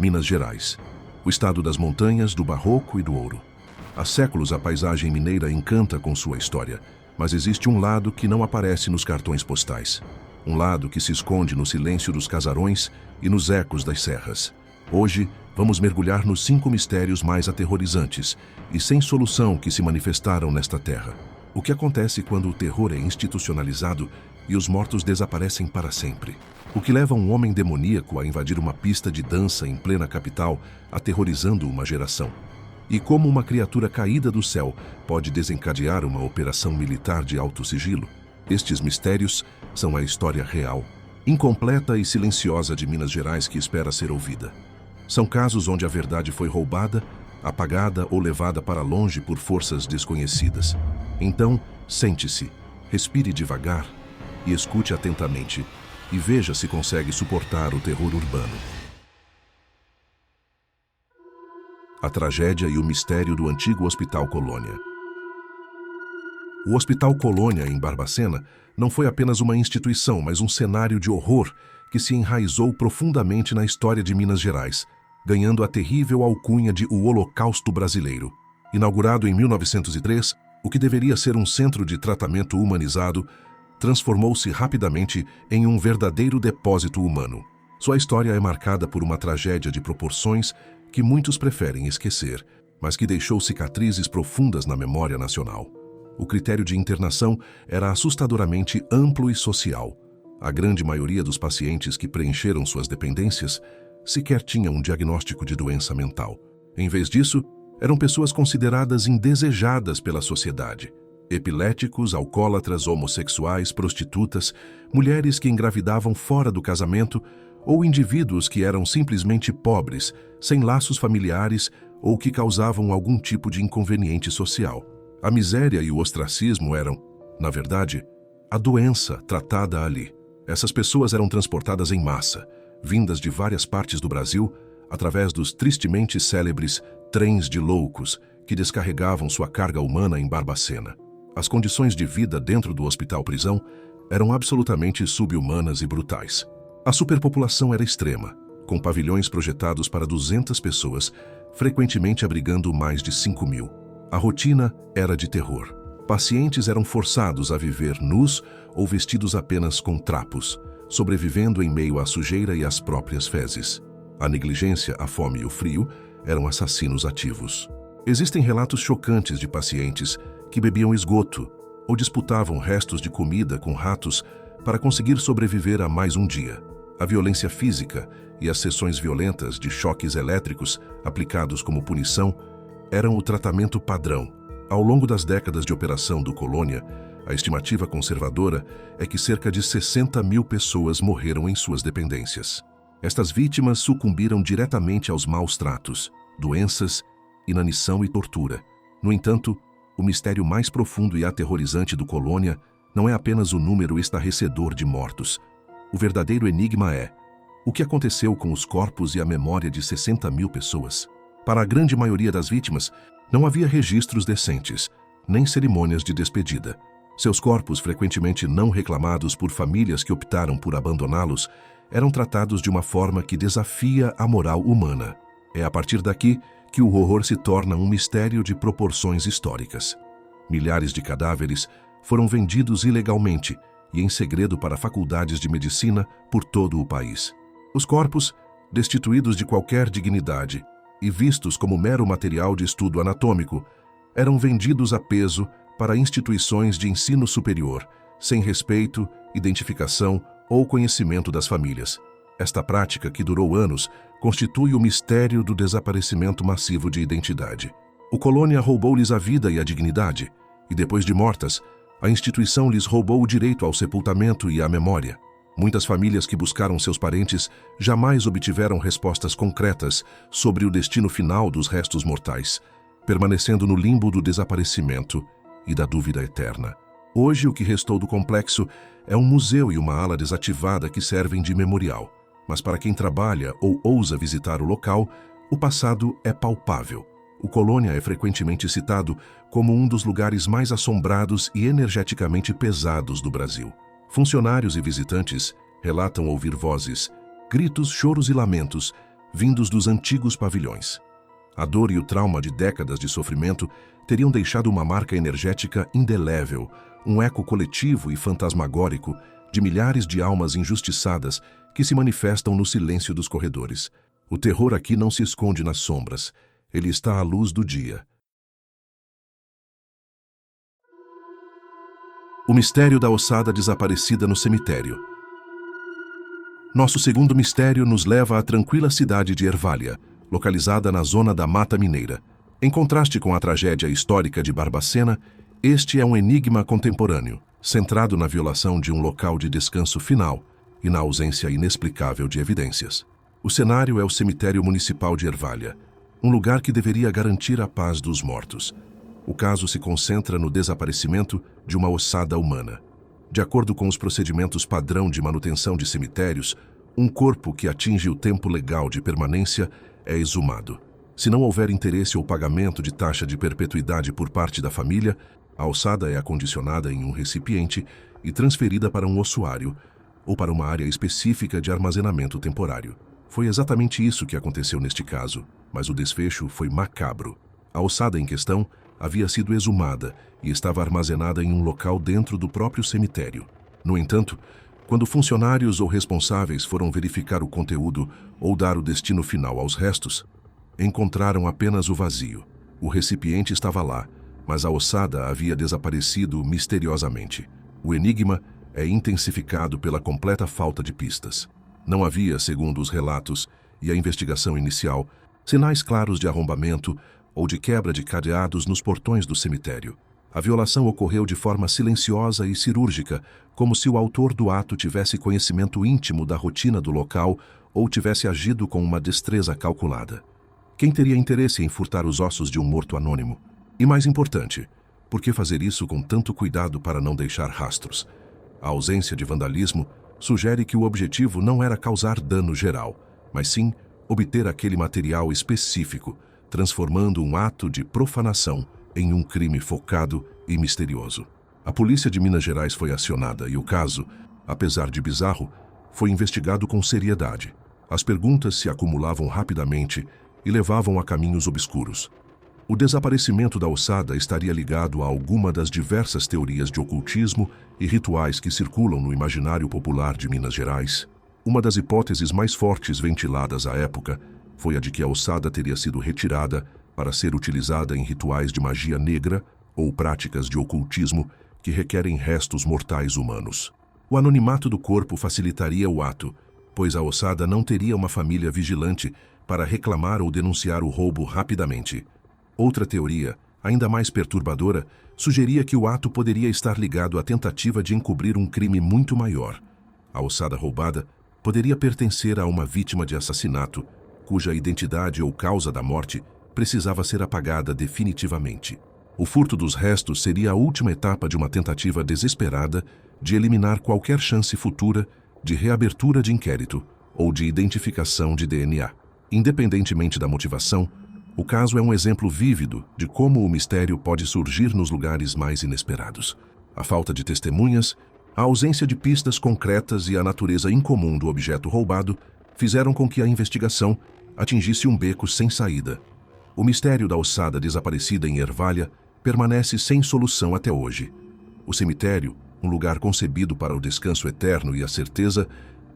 Minas Gerais. O estado das montanhas, do barroco e do ouro. Há séculos a paisagem mineira encanta com sua história, mas existe um lado que não aparece nos cartões postais. Um lado que se esconde no silêncio dos casarões e nos ecos das serras. Hoje, vamos mergulhar nos 5 mistérios mais aterrorizantes e sem solução que se manifestaram nesta terra. O que acontece quando o terror é institucionalizado e os mortos desaparecem para sempre? O que leva um homem demoníaco a invadir uma pista de dança em plena capital, aterrorizando uma geração? E como uma criatura caída do céu pode desencadear uma operação militar de alto sigilo? Estes mistérios são a história real, incompleta e silenciosa de Minas Gerais que espera ser ouvida. São casos onde a verdade foi roubada, apagada ou levada para longe por forças desconhecidas. Então, sente-se, respire devagar e escute atentamente, e veja se consegue suportar o terror urbano. A tragédia e o mistério do antigo Hospital Colônia. O Hospital Colônia, em Barbacena, não foi apenas uma instituição, mas um cenário de horror que se enraizou profundamente na história de Minas Gerais, ganhando a terrível alcunha de o Holocausto Brasileiro. Inaugurado em 1903, o que deveria ser um centro de tratamento humanizado, transformou-se rapidamente em um verdadeiro depósito humano. Sua história é marcada por uma tragédia de proporções que muitos preferem esquecer, mas que deixou cicatrizes profundas na memória nacional. O critério de internação era assustadoramente amplo e social. A grande maioria dos pacientes que preencheram suas dependências sequer tinha um diagnóstico de doença mental. Em vez disso, eram pessoas consideradas indesejadas pela sociedade. Epiléticos, alcoólatras, homossexuais, prostitutas, mulheres que engravidavam fora do casamento ou indivíduos que eram simplesmente pobres, sem laços familiares ou que causavam algum tipo de inconveniente social. A miséria e o ostracismo eram, na verdade, a doença tratada ali. Essas pessoas eram transportadas em massa, vindas de várias partes do Brasil, através dos tristemente célebres trens de loucos que descarregavam sua carga humana em Barbacena. As condições de vida dentro do hospital-prisão eram absolutamente sub-humanas e brutais. A superpopulação era extrema, com pavilhões projetados para 200 pessoas, frequentemente abrigando mais de 5.000. A rotina era de terror. Pacientes eram forçados a viver nus ou vestidos apenas com trapos, sobrevivendo em meio à sujeira e às próprias fezes. A negligência, a fome e o frio eram assassinos ativos. Existem relatos chocantes de pacientes que bebiam esgoto ou disputavam restos de comida com ratos para conseguir sobreviver a mais um dia. A violência física e as sessões violentas de choques elétricos aplicados como punição eram o tratamento padrão. Ao longo das décadas de operação do Colônia, a estimativa conservadora é que cerca de 60.000 pessoas morreram em suas dependências. Estas vítimas sucumbiram diretamente aos maus tratos, doenças, inanição e tortura. No entanto, o mistério mais profundo e aterrorizante do Colônia não é apenas o número estarrecedor de mortos. O verdadeiro enigma é: o que aconteceu com os corpos e a memória de 60.000 pessoas? Para a grande maioria das vítimas, não havia registros decentes, nem cerimônias de despedida. Seus corpos, frequentemente não reclamados por famílias que optaram por abandoná-los, eram tratados de uma forma que desafia a moral humana. É a partir daqui que o horror se torna um mistério de proporções históricas. Milhares de cadáveres foram vendidos ilegalmente e em segredo para faculdades de medicina por todo o país. Os corpos, destituídos de qualquer dignidade e vistos como mero material de estudo anatômico, eram vendidos a peso para instituições de ensino superior, sem respeito, identificação ou conhecimento das famílias. Esta prática, que durou anos, constitui o mistério do desaparecimento massivo de identidade. O Colônia roubou-lhes a vida e a dignidade, e depois de mortas, a instituição lhes roubou o direito ao sepultamento e à memória. Muitas famílias que buscaram seus parentes jamais obtiveram respostas concretas sobre o destino final dos restos mortais, permanecendo no limbo do desaparecimento e da dúvida eterna. Hoje, o que restou do complexo é um museu e uma ala desativada que servem de memorial. Mas para quem trabalha ou ousa visitar o local, o passado é palpável. O Colônia é frequentemente citado como um dos lugares mais assombrados e energeticamente pesados do Brasil. Funcionários e visitantes relatam ouvir vozes, gritos, choros e lamentos vindos dos antigos pavilhões. A dor e o trauma de décadas de sofrimento teriam deixado uma marca energética indelével, um eco coletivo e fantasmagórico de milhares de almas injustiçadas que se manifestam no silêncio dos corredores. O terror aqui não se esconde nas sombras, ele está à luz do dia. O mistério da ossada desaparecida no cemitério. Nosso segundo mistério nos leva à tranquila cidade de Ervália, localizada na zona da Mata Mineira. Em contraste com a tragédia histórica de Barbacena, este é um enigma contemporâneo, centrado na violação de um local de descanso final e na ausência inexplicável de evidências. O cenário é o cemitério municipal de Ervália, um lugar que deveria garantir a paz dos mortos. O caso se concentra no desaparecimento de uma ossada humana. De acordo com os procedimentos padrão de manutenção de cemitérios, um corpo que atinge o tempo legal de permanência é exumado. Se não houver interesse ou pagamento de taxa de perpetuidade por parte da família, a ossada é acondicionada em um recipiente e transferida para um ossuário ou para uma área específica de armazenamento temporário. Foi exatamente isso que aconteceu neste caso, mas o desfecho foi macabro. A ossada em questão havia sido exumada e estava armazenada em um local dentro do próprio cemitério. No entanto, quando funcionários ou responsáveis foram verificar o conteúdo ou dar o destino final aos restos, encontraram apenas o vazio. O recipiente estava lá, mas a ossada havia desaparecido misteriosamente. O enigma é intensificado pela completa falta de pistas. Não havia, segundo os relatos e a investigação inicial, sinais claros de arrombamento ou de quebra de cadeados nos portões do cemitério. A violação ocorreu de forma silenciosa e cirúrgica, como se o autor do ato tivesse conhecimento íntimo da rotina do local ou tivesse agido com uma destreza calculada. Quem teria interesse em furtar os ossos de um morto anônimo? E mais importante, por que fazer isso com tanto cuidado para não deixar rastros? A ausência de vandalismo sugere que o objetivo não era causar dano geral, mas sim obter aquele material específico, transformando um ato de profanação em um crime focado e misterioso. A polícia de Minas Gerais foi acionada e o caso, apesar de bizarro, foi investigado com seriedade. As perguntas se acumulavam rapidamente e levavam a caminhos obscuros. O desaparecimento da ossada estaria ligado a alguma das diversas teorias de ocultismo e rituais que circulam no imaginário popular de Minas Gerais. Uma das hipóteses mais fortes ventiladas à época foi a de que a ossada teria sido retirada para ser utilizada em rituais de magia negra ou práticas de ocultismo que requerem restos mortais humanos. O anonimato do corpo facilitaria o ato, pois a ossada não teria uma família vigilante para reclamar ou denunciar o roubo rapidamente. Outra teoria, ainda mais perturbadora, sugeria que o ato poderia estar ligado à tentativa de encobrir um crime muito maior. A ossada roubada poderia pertencer a uma vítima de assassinato, cuja identidade ou causa da morte precisava ser apagada definitivamente. O furto dos restos seria a última etapa de uma tentativa desesperada de eliminar qualquer chance futura de reabertura de inquérito ou de identificação de DNA. Independentemente da motivação, o caso é um exemplo vívido de como o mistério pode surgir nos lugares mais inesperados. A falta de testemunhas, a ausência de pistas concretas e a natureza incomum do objeto roubado fizeram com que a investigação atingisse um beco sem saída. O mistério da ossada desaparecida em Ervália permanece sem solução até hoje. O cemitério, um lugar concebido para o descanso eterno e a certeza,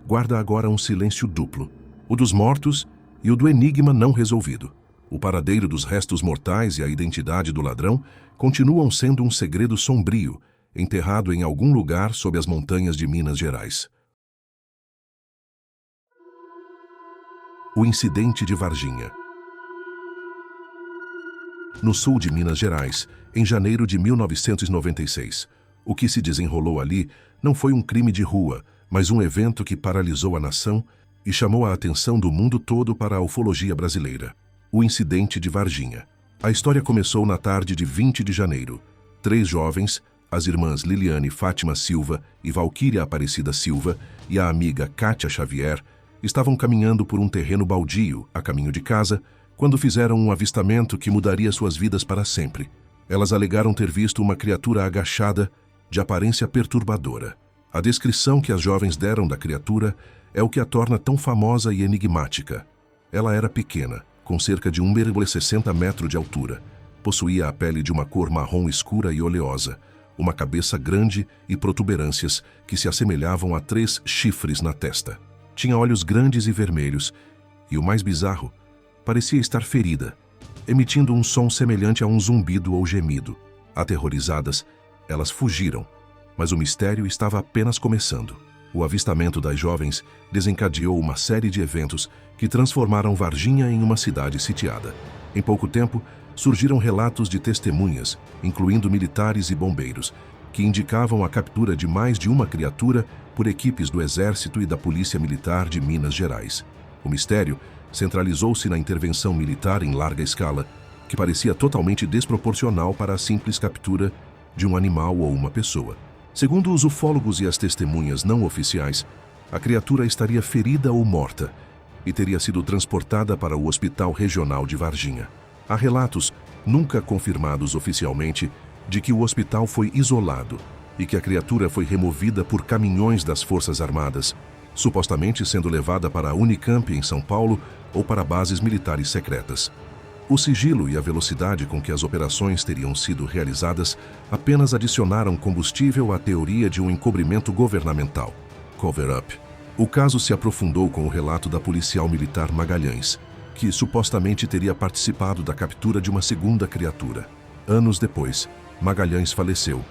guarda agora um silêncio duplo, o dos mortos e o do enigma não resolvido. O paradeiro dos restos mortais e a identidade do ladrão continuam sendo um segredo sombrio, enterrado em algum lugar sob as montanhas de Minas Gerais. O incidente de Varginha. No sul de Minas Gerais, em janeiro de 1996, o que se desenrolou ali não foi um crime de rua, mas um evento que paralisou a nação e chamou a atenção do mundo todo para a ufologia brasileira. O incidente de Varginha. A história começou na tarde de 20 de janeiro. 3 jovens, as irmãs Liliane Fátima Silva e Valquíria Aparecida Silva e a amiga Kátia Xavier, estavam caminhando por um terreno baldio, a caminho de casa, quando fizeram um avistamento que mudaria suas vidas para sempre. Elas alegaram ter visto uma criatura agachada, de aparência perturbadora. A descrição que as jovens deram da criatura é o que a torna tão famosa e enigmática. Ela era pequena, com cerca de 1,60 m de altura. Possuía a pele de uma cor marrom escura e oleosa, uma cabeça grande e protuberâncias que se assemelhavam a 3 chifres na testa. Tinha olhos grandes e vermelhos, e o mais bizarro, parecia estar ferida, emitindo um som semelhante a um zumbido ou gemido. Aterrorizadas, elas fugiram, mas o mistério estava apenas começando. O avistamento das jovens desencadeou uma série de eventos que transformaram Varginha em uma cidade sitiada. Em pouco tempo, surgiram relatos de testemunhas, incluindo militares e bombeiros, que indicavam a captura de mais de uma criatura por equipes do Exército e da Polícia Militar de Minas Gerais. O mistério centralizou-se na intervenção militar em larga escala, que parecia totalmente desproporcional para a simples captura de um animal ou uma pessoa. Segundo os ufólogos e as testemunhas não oficiais, a criatura estaria ferida ou morta e teria sido transportada para o Hospital Regional de Varginha. Há relatos, nunca confirmados oficialmente, de que o hospital foi isolado e que a criatura foi removida por caminhões das Forças Armadas, supostamente sendo levada para a Unicamp em São Paulo ou para bases militares secretas. O sigilo e a velocidade com que as operações teriam sido realizadas apenas adicionaram combustível à teoria de um encobrimento governamental, cover-up. O caso se aprofundou com o relato da policial militar Magalhães, que supostamente teria participado da captura de uma segunda criatura. Anos depois, Magalhães faleceu,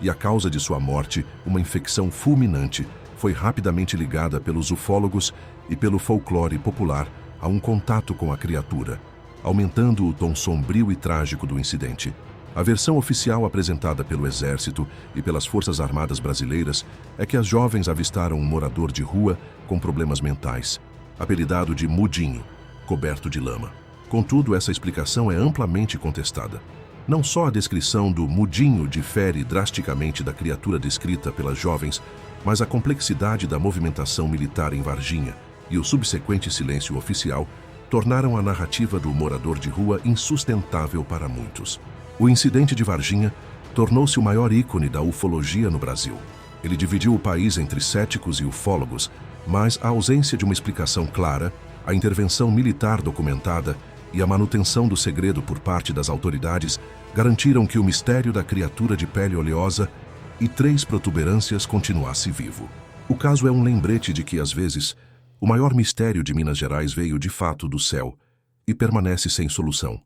e a causa de sua morte, uma infecção fulminante, foi rapidamente ligada pelos ufólogos e pelo folclore popular a um contato com a criatura, aumentando o tom sombrio e trágico do incidente. A versão oficial apresentada pelo Exército e pelas Forças Armadas brasileiras é que as jovens avistaram um morador de rua com problemas mentais, apelidado de Mudinho, coberto de lama. Contudo, essa explicação é amplamente contestada. Não só a descrição do Mudinho difere drasticamente da criatura descrita pelas jovens, mas a complexidade da movimentação militar em Varginha e o subsequente silêncio oficial tornaram a narrativa do morador de rua insustentável para muitos. O incidente de Varginha tornou-se o maior ícone da ufologia no Brasil. Ele dividiu o país entre céticos e ufólogos, mas a ausência de uma explicação clara, a intervenção militar documentada e a manutenção do segredo por parte das autoridades garantiram que o mistério da criatura de pele oleosa e 3 protuberâncias continuasse vivo. O caso é um lembrete de que, às vezes, o maior mistério de Minas Gerais veio de fato do céu e permanece sem solução.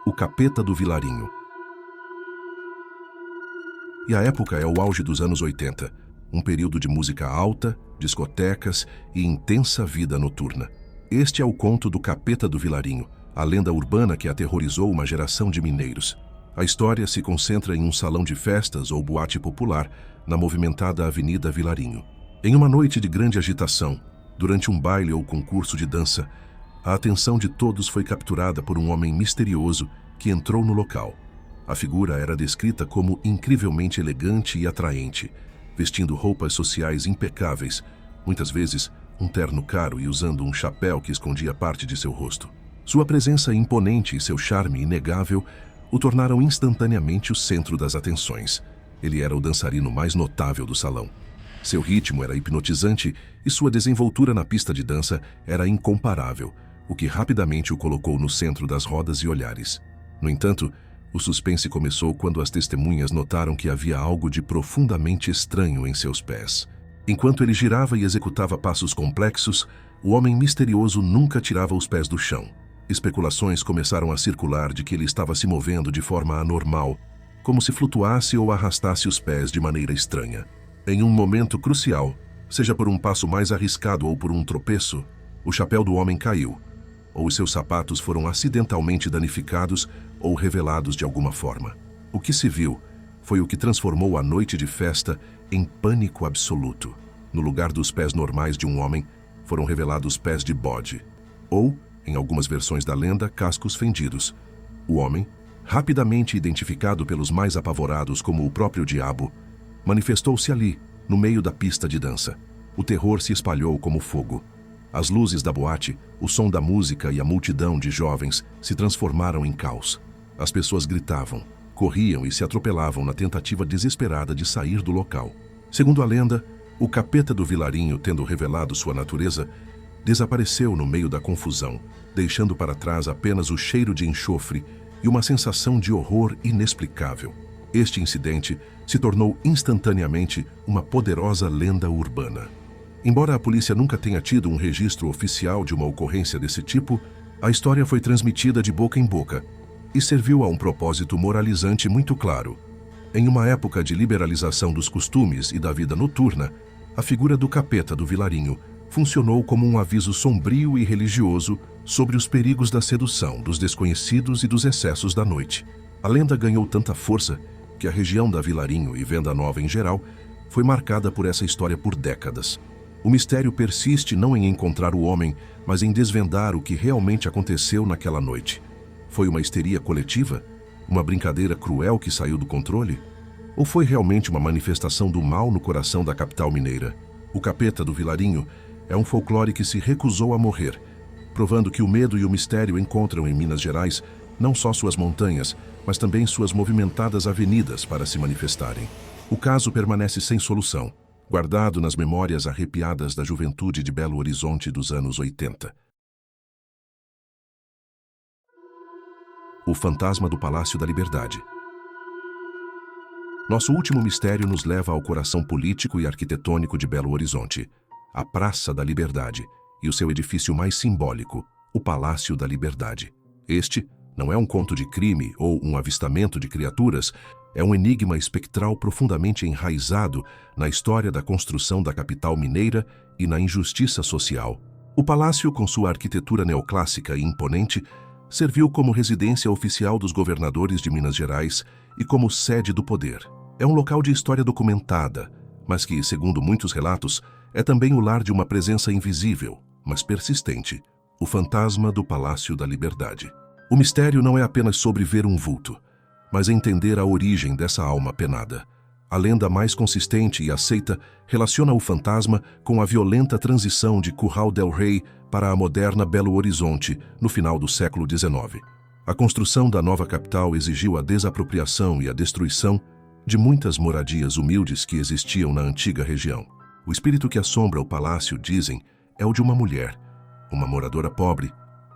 O Capeta do Vilarinho. E a época é o auge dos anos 80, um período de música alta, discotecas e intensa vida noturna. Este é o conto do Capeta do Vilarinho, a lenda urbana que aterrorizou uma geração de mineiros. A história se concentra em um salão de festas ou boate popular na movimentada Avenida Vilarinho. Em uma noite de grande agitação, durante um baile ou concurso de dança, a atenção de todos foi capturada por um homem misterioso que entrou no local. A figura era descrita como incrivelmente elegante e atraente, vestindo roupas sociais impecáveis, muitas vezes um terno caro e usando um chapéu que escondia parte de seu rosto. Sua presença imponente e seu charme inegável o tornaram instantaneamente o centro das atenções. Ele era o dançarino mais notável do salão. Seu ritmo era hipnotizante e sua desenvoltura na pista de dança era incomparável, o que rapidamente o colocou no centro das rodas e olhares. No entanto, o suspense começou quando as testemunhas notaram que havia algo de profundamente estranho em seus pés. Enquanto ele girava e executava passos complexos, o homem misterioso nunca tirava os pés do chão. Especulações começaram a circular de que ele estava se movendo de forma anormal, como se flutuasse ou arrastasse os pés de maneira estranha. Em um momento crucial, seja por um passo mais arriscado ou por um tropeço, o chapéu do homem caiu, ou os seus sapatos foram acidentalmente danificados ou revelados de alguma forma. O que se viu foi o que transformou a noite de festa em pânico absoluto. No lugar dos pés normais de um homem, foram revelados pés de bode, ou, em algumas versões da lenda, cascos fendidos. O homem, rapidamente identificado pelos mais apavorados como o próprio diabo, manifestou-se ali, no meio da pista de dança. O terror se espalhou como fogo. As luzes da boate, o som da música e a multidão de jovens se transformaram em caos. As pessoas gritavam, corriam e se atropelavam na tentativa desesperada de sair do local. Segundo a lenda, O capeta do vilarinho, tendo revelado sua natureza, desapareceu no meio da confusão, deixando para trás apenas o cheiro de enxofre e uma sensação de horror inexplicável. Este incidente se tornou instantaneamente uma poderosa lenda urbana. Embora a polícia nunca tenha tido um registro oficial de uma ocorrência desse tipo, a história foi transmitida de boca em boca e serviu a um propósito moralizante muito claro. Em uma época de liberalização dos costumes e da vida noturna, a figura do capeta do vilarinho funcionou como um aviso sombrio e religioso sobre os perigos da sedução, dos desconhecidos e dos excessos da noite. A lenda ganhou tanta força que a região da Vilarinho e Venda Nova em geral foi marcada por essa história por décadas. O mistério persiste não em encontrar o homem, mas em desvendar o que realmente aconteceu naquela noite. Foi uma histeria coletiva? Uma brincadeira cruel que saiu do controle? Ou foi realmente uma manifestação do mal no coração da capital mineira? O capeta do Vilarinho é um folclore que se recusou a morrer, provando que o medo e o mistério encontram em Minas Gerais não só suas montanhas, mas também suas movimentadas avenidas para se manifestarem. O caso permanece sem solução, guardado nas memórias arrepiadas da juventude de Belo Horizonte dos anos 80. O fantasma do Palácio da Liberdade. Nosso último mistério nos leva ao coração político e arquitetônico de Belo Horizonte, a Praça da Liberdade e o seu edifício mais simbólico, o Palácio da Liberdade. Este não é um conto de crime ou um avistamento de criaturas, é um enigma espectral profundamente enraizado na história da construção da capital mineira e na injustiça social. O palácio, com sua arquitetura neoclássica e imponente, serviu como residência oficial dos governadores de Minas Gerais e como sede do poder. É um local de história documentada, mas que, segundo muitos relatos, é também o lar de uma presença invisível, mas persistente, o fantasma do Palácio da Liberdade. O mistério não é apenas sobre ver um vulto, mas entender a origem dessa alma penada. A lenda mais consistente e aceita relaciona o fantasma com a violenta transição de Curral del Rey para a moderna Belo Horizonte no final do século XIX. A construção da nova capital exigiu a desapropriação e a destruição de muitas moradias humildes que existiam na antiga região. O espírito que assombra o palácio, dizem, é o de uma mulher, uma moradora pobre,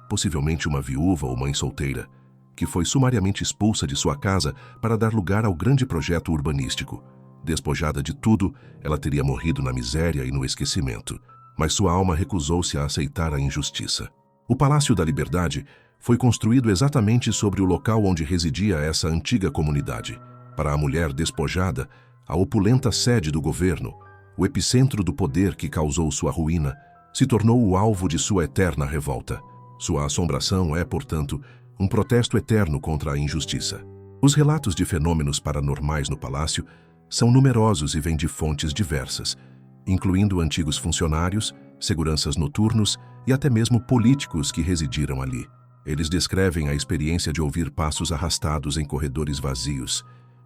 possivelmente uma viúva ou mãe solteira, que foi sumariamente expulsa de sua casa para dar lugar ao grande projeto urbanístico. Despojada de tudo, ela teria morrido na miséria e no esquecimento, mas sua alma recusou-se a aceitar a injustiça. O Palácio da Liberdade foi construído exatamente sobre o local onde residia essa antiga comunidade. Para a mulher despojada, a opulenta sede do governo, o epicentro do poder que causou sua ruína, se tornou o alvo de sua eterna revolta. Sua assombração é, portanto, um protesto eterno contra a injustiça. Os relatos de fenômenos paranormais no palácio são numerosos e vêm de fontes diversas, incluindo antigos funcionários, seguranças noturnos e até mesmo políticos que residiram ali. Eles descrevem a experiência de ouvir passos arrastados em corredores vazios,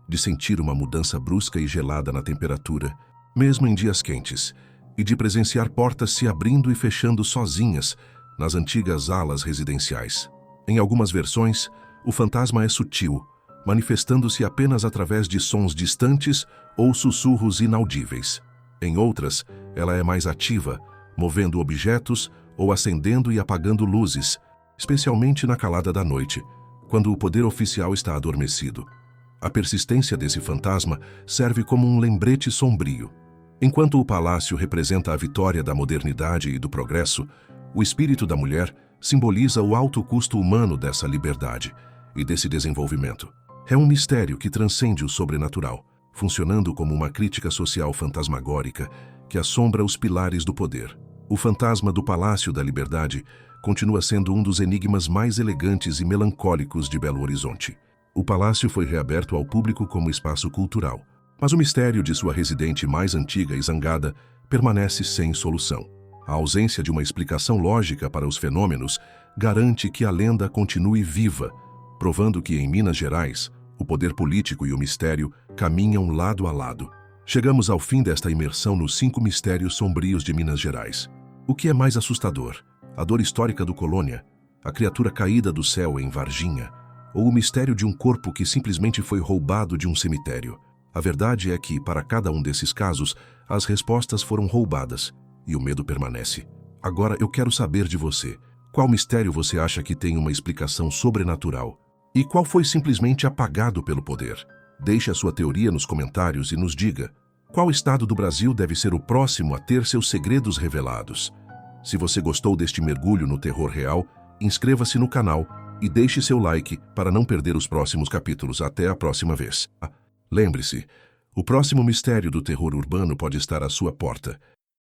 de sentir uma mudança brusca e gelada na temperatura, mesmo em dias quentes, e de presenciar portas se abrindo e fechando sozinhas nas antigas alas residenciais. Em algumas versões, o fantasma é sutil, manifestando-se apenas através de sons distantes ou sussurros inaudíveis. Em outras, ela é mais ativa, movendo objetos ou acendendo e apagando luzes, especialmente na calada da noite, quando o poder oficial está adormecido. A persistência desse fantasma serve como um lembrete sombrio. Enquanto o palácio representa a vitória da modernidade e do progresso, o espírito da mulher simboliza o alto custo humano dessa liberdade e desse desenvolvimento. É um mistério que transcende o sobrenatural, funcionando como uma crítica social fantasmagórica que assombra os pilares do poder. O fantasma do Palácio da Liberdade continua sendo um dos enigmas mais elegantes e melancólicos de Belo Horizonte. O palácio foi reaberto ao público como espaço cultural, mas o mistério de sua residente mais antiga e zangada permanece sem solução. A ausência de uma explicação lógica para os fenômenos garante que a lenda continue viva, provando que em Minas Gerais, o poder político e o mistério caminham lado a lado. Chegamos ao fim desta imersão nos 5 mistérios sombrios de Minas Gerais. O que é mais assustador? A dor histórica do Colônia, a criatura caída do céu em Varginha, ou o mistério de um corpo que simplesmente foi roubado de um cemitério? A verdade é que, para cada um desses casos, as respostas foram roubadas e o medo permanece. Agora eu quero saber de você. Qual mistério você acha que tem uma explicação sobrenatural? E qual foi simplesmente apagado pelo poder? Deixe a sua teoria nos comentários e nos diga qual estado do Brasil deve ser o próximo a ter seus segredos revelados. Se você gostou deste mergulho no terror real, inscreva-se no canal e deixe seu like para não perder os próximos capítulos. Até a próxima vez. Lembre-se, o próximo mistério do terror urbano pode estar à sua porta.